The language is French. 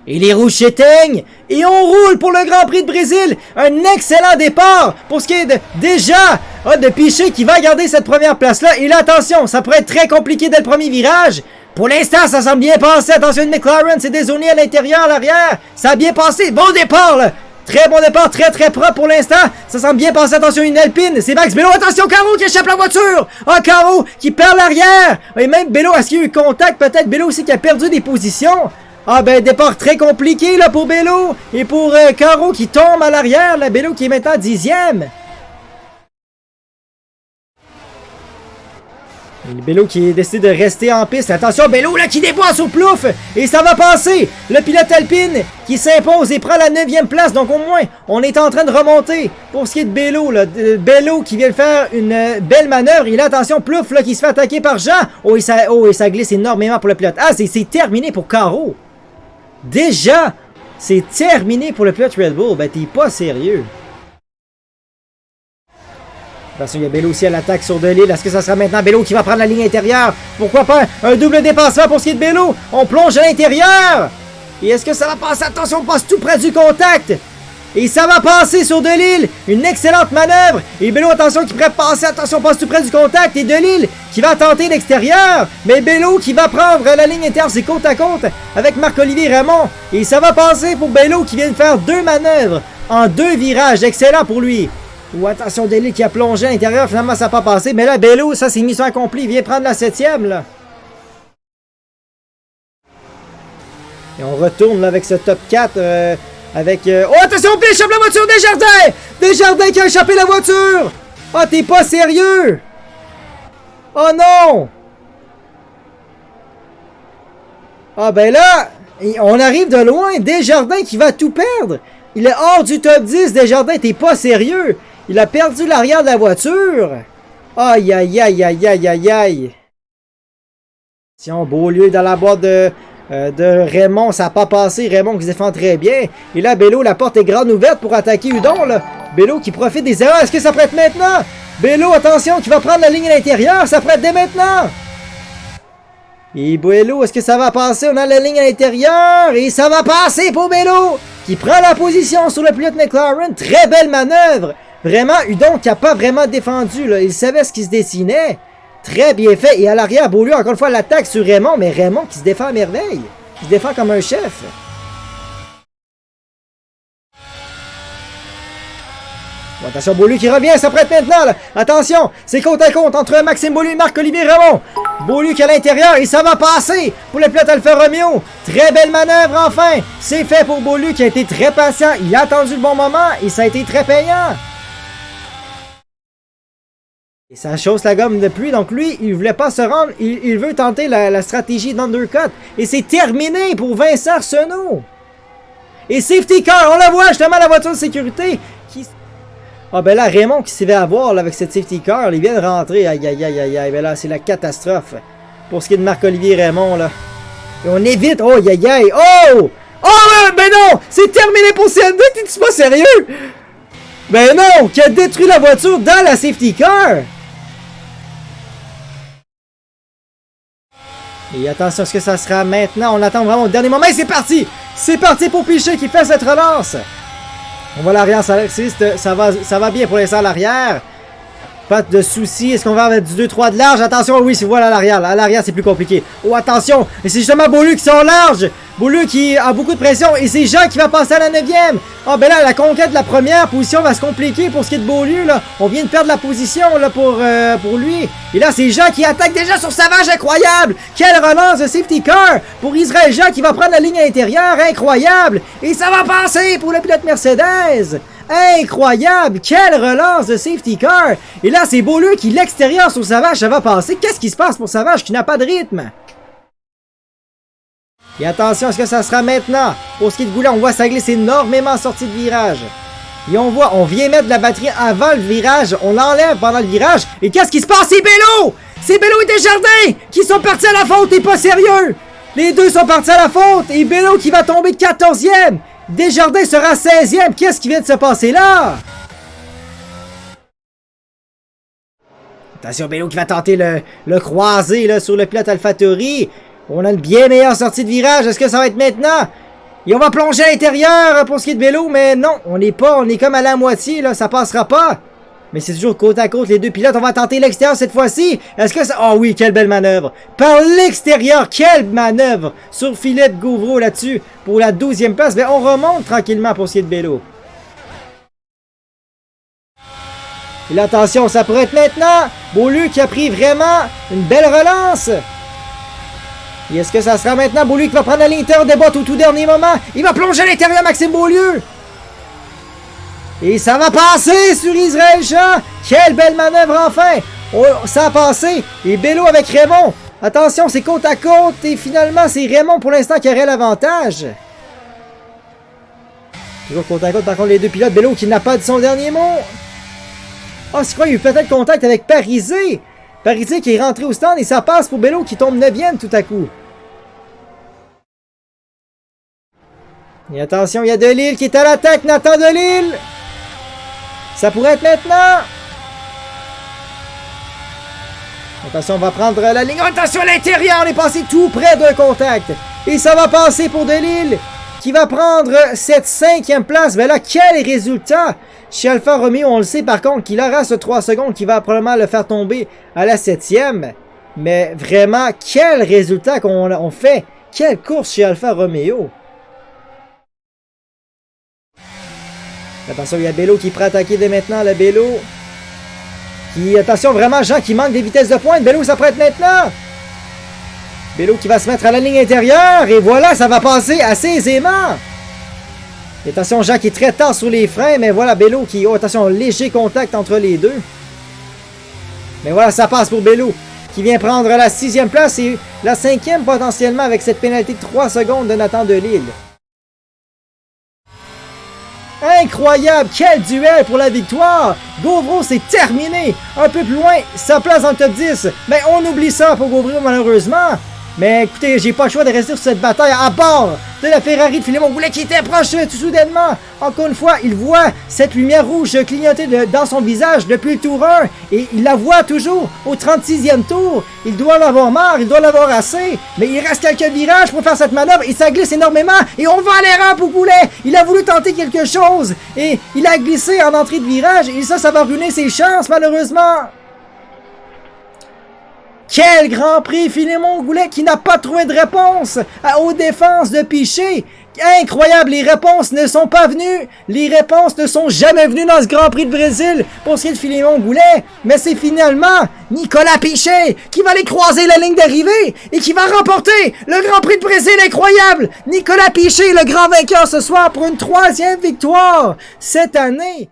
Et les rouges s'éteignent. Et on roule pour le Grand Prix de Brésil. Un excellent départ pour ce qui est déjà de Piché qui va garder cette première place-là. Et là, attention, ça pourrait être très compliqué dès le premier virage. Pour l'instant, ça semble bien passé. Attention, une McLaren s'est dézonée à l'intérieur, à l'arrière. Ça a bien passé. Bon départ, là. Très bon départ, très propre pour l'instant. Ça semble bien passer. Attention, une Alpine. C'est Max Bello. Attention, Caro qui échappe la voiture. Ah, Caro qui perd l'arrière. Et même Bello, est-ce qu'il y a eu contact? Peut-être Bello aussi qui a perdu des positions. Ah ben, départ très compliqué là pour Bello. Et pour Caro qui tombe à l'arrière. Là, Bello qui est maintenant 10e. Et Bello qui décide de rester en piste. Attention, Bello là qui déboisse au plouf. Et ça va passer. Le pilote Alpine qui s'impose et prend la 9e place. Donc au moins, on est en train de remonter. Pour ce qui est de Bello, là, Bello qui vient de faire une belle manœuvre. Et là, attention, plouf là qui se fait attaquer par Jean. Oh, et ça glisse énormément pour le pilote. Ah, c'est terminé pour Caro. Déjà, c'est terminé pour le pilote Red Bull. Ben, t'es pas sérieux. Attention, il y a Bello aussi à l'attaque sur Delille. Est-ce que ça sera maintenant Bello qui va prendre la ligne intérieure? Pourquoi pas un double dépassement pour ce qui est de Bello? On plonge à l'intérieur. Et est-ce que ça va passer? Attention, on passe tout près du contact. Et ça va passer sur Delille. Une excellente manœuvre. Et Bello, attention, qui pourrait passer. Attention, on passe tout près du contact. Et Delille qui va tenter l'extérieur. Mais Bello qui va prendre la ligne interne. C'est côte à côte avec Marc-Olivier Raymond. Et ça va passer pour Bello qui vient de faire 2 manœuvres en 2 virages. Excellent pour lui. Ou attention, Delille qui a plongé à l'intérieur. Finalement, ça n'a pas passé. Mais là, Bello, ça, c'est mission accomplie. Il vient prendre la 7e, là. Et on retourne là, avec ce top 4. Avec... Oh, attention, on échappe la voiture Desjardins! Desjardins qui a échappé la voiture! Ah, oh, t'es pas sérieux! Oh non! Ah, ben là, on arrive de loin. Desjardins qui va tout perdre. Il est hors du top 10. Desjardins, t'es pas sérieux! Il a perdu l'arrière de la voiture. Aïe, aïe, aïe, aïe, aïe, aïe, aïe. Tiens, Beaulieu dans la boîte de Raymond. Ça n'a pas passé. Raymond qui se défend très bien. Et là, Bello, la porte est grande ouverte pour attaquer Udon. Là. Bello qui profite des erreurs. Est-ce que ça prête maintenant? Bello, attention, qui va prendre la ligne à l'intérieur. Ça prête dès maintenant. Et Bello, est-ce que ça va passer? On a la ligne à l'intérieur. Et ça va passer pour Bello, qui prend la position sur le pilote McLaren. Très belle manœuvre. Vraiment, Udon qui n'a pas vraiment défendu. Là. Il savait ce qui se dessinait. Très bien fait. Et à l'arrière, Beaulieu, encore une fois, l'attaque sur Raymond. Mais Raymond qui se défend à merveille. Qui se défend comme un chef. Bon, attention, Beaulieu qui revient. Ça prête maintenant. Là. Attention, c'est côte à côte entre Maxime Beaulieu et Marc-Olivier Raymond. Beaulieu qui est à l'intérieur. Et ça va passer pour le pilote Alfa Romeo. Très belle manœuvre, enfin. C'est fait pour Beaulieu qui a été très patient. Il a attendu le bon moment. Et ça a été très payant. Et ça chausse la gomme de pluie, donc lui, il voulait pas se rendre, il veut tenter la stratégie d'undercut. Et c'est terminé pour Vincent Arsenault. Et safety car, on la voit justement la voiture de sécurité. Ah ben là, Raymond qui s'est fait avoir là, avec cette safety car, il vient de rentrer, aïe aïe aïe aïe aïe, ben là c'est la catastrophe. Pour ce qui est de Marc-Olivier Raymond là. Et on évite, oh aïe aïe aïe, oh! Oh ben non, c'est terminé pour CN2, t'es-tu pas sérieux? Ben non, qui a détruit la voiture dans la safety car. Et attention à ce que ça sera maintenant. On attend vraiment au dernier moment. Et c'est parti! C'est parti pour Piché qui fait cette relance. On voit l'arrière salaxiste. Ça va bien pour l'instant à l'arrière. Pas de soucis. Est-ce qu'on va avec du 2-3 de large? Attention, oui, voilà à l'arrière. À l'arrière, c'est plus compliqué. Oh, attention! Et c'est justement Beaulieu qui sort large. Beaulieu qui a beaucoup de pression. Et c'est Jean qui va passer à la 9e. Ah, ben là, la conquête de la première position va se compliquer pour ce qui est de Beaulieu, là. On vient de perdre la position, là, pour lui. Et là, c'est Jean qui attaque déjà sur Savage. Incroyable! Quelle relance de safety car pour Israël Jean qui va prendre la ligne à l'intérieur. Incroyable! Et ça va passer pour le pilote Mercedes. Incroyable! Quelle relance de safety car! Et là, c'est Beaulieu qui, l'extérieur sur Savage, ça va passer. Qu'est-ce qui se passe pour Savage qui n'a pas de rythme? Et attention à ce que ça sera maintenant. Pour ce qui est de Goulet, on voit ça glisse énormément en sortie de virage. Et on voit, on vient mettre de la batterie avant le virage. On l'enlève pendant le virage. Et qu'est-ce qui se passe? C'est Bello! C'est Bello et Desjardins qui sont partis à la faute. T'es pas sérieux? Les deux sont partis à la faute. Et Bello qui va tomber 14e. Desjardins sera 16e. Qu'est-ce qui vient de se passer là? Attention, Bello qui va tenter le croisé là, sur le pilote AlphaTauri. On a une bien meilleure sortie de virage. Est-ce que ça va être maintenant? Et on va plonger à l'intérieur pour ce qui est de vélo, mais non, on est comme à la moitié, là, ça passera pas. Mais c'est toujours côte à côte, les deux pilotes. On va tenter l'extérieur cette fois-ci. Est-ce que ça... Oh oui, quelle belle manœuvre. Par l'extérieur, quelle manœuvre sur Philippe Gauvreau là-dessus pour la 12e place. Mais on remonte tranquillement pour ce qui est de vélo. Et là, attention, ça pourrait être maintenant. Beaulieu qui a pris vraiment une belle relance. Et est-ce que ça sera maintenant Beaulieu qui va prendre la ligne intérieure des bottes au tout dernier moment? Il va plonger à l'intérieur, Maxime Beaulieu. Et ça va passer sur Israël Jean. Quelle belle manœuvre enfin. Oh, ça a passé. Et Bello avec Raymond. Attention, c'est côte à côte. Et finalement, c'est Raymond pour l'instant qui aurait l'avantage. Toujours côte à côte, par contre, les deux pilotes. Bello qui n'a pas dit son dernier mot. Ah, c'est quoi, il y a eu peut-être contact avec Parisé. Parisé qui est rentré au stand et ça passe pour Bello qui tombe 9e tout à coup. Et attention, il y a Delisle qui est à l'attaque. Nathan Delisle. Ça pourrait être maintenant. Attention, on va prendre la ligne. Attention à l'intérieur, on est passé tout près d'un contact. Et ça va passer pour Delisle qui va prendre cette 5e place. Mais là, quel résultat chez Alfa Romeo. On le sait par contre qu'il aura ce 3 secondes qui va probablement le faire tomber à la 7e. Mais vraiment, quel résultat qu'on fait. Quelle course chez Alfa Romeo. Attention, il y a Bello qui pourrait attaquer dès maintenant, le Bello. Qui, attention, vraiment, Jean qui manque des vitesses de pointe. Bello, ça pourrait être maintenant. Bello qui va se mettre à la ligne intérieure. Et voilà, ça va passer assez aisément. Et attention, Jean qui est très tard sur les freins. Mais voilà, Bello qui... Oh, attention, léger contact entre les deux. Mais voilà, ça passe pour Bello. Qui vient prendre la 6e place et la 5e potentiellement avec cette pénalité de 3 secondes de Nathan Delisle. Incroyable! Quel duel pour la victoire! Gauvreau, c'est terminé! Un peu plus loin, sa place dans le top 10. Mais on oublie ça pour Gauvreau, malheureusement. Mais écoutez, j'ai pas le choix de rester sur cette bataille à bord de la Ferrari de Philémon Goulet qui était proche tout soudainement. Encore une fois, il voit cette lumière rouge clignoter dans son visage depuis le tour 1 et il la voit toujours au 36e tour. Il doit l'avoir marre, il doit l'avoir assez, mais il reste quelques virages pour faire cette manœuvre et ça glisse énormément et on va à l'erreur pour Goulet. Il a voulu tenter quelque chose et il a glissé en entrée de virage et ça va ruiner ses chances malheureusement. Quel Grand Prix Philémon Goulet qui n'a pas trouvé de réponse aux défenses de Piché. Incroyable, les réponses ne sont pas venues. Les réponses ne sont jamais venues dans ce Grand Prix de Brésil pour ce qui est de Philémon Goulet. Mais c'est finalement Nicolas Piché qui va aller croiser la ligne d'arrivée et qui va remporter le Grand Prix de Brésil incroyable. Nicolas Piché, le grand vainqueur ce soir pour une 3e victoire cette année.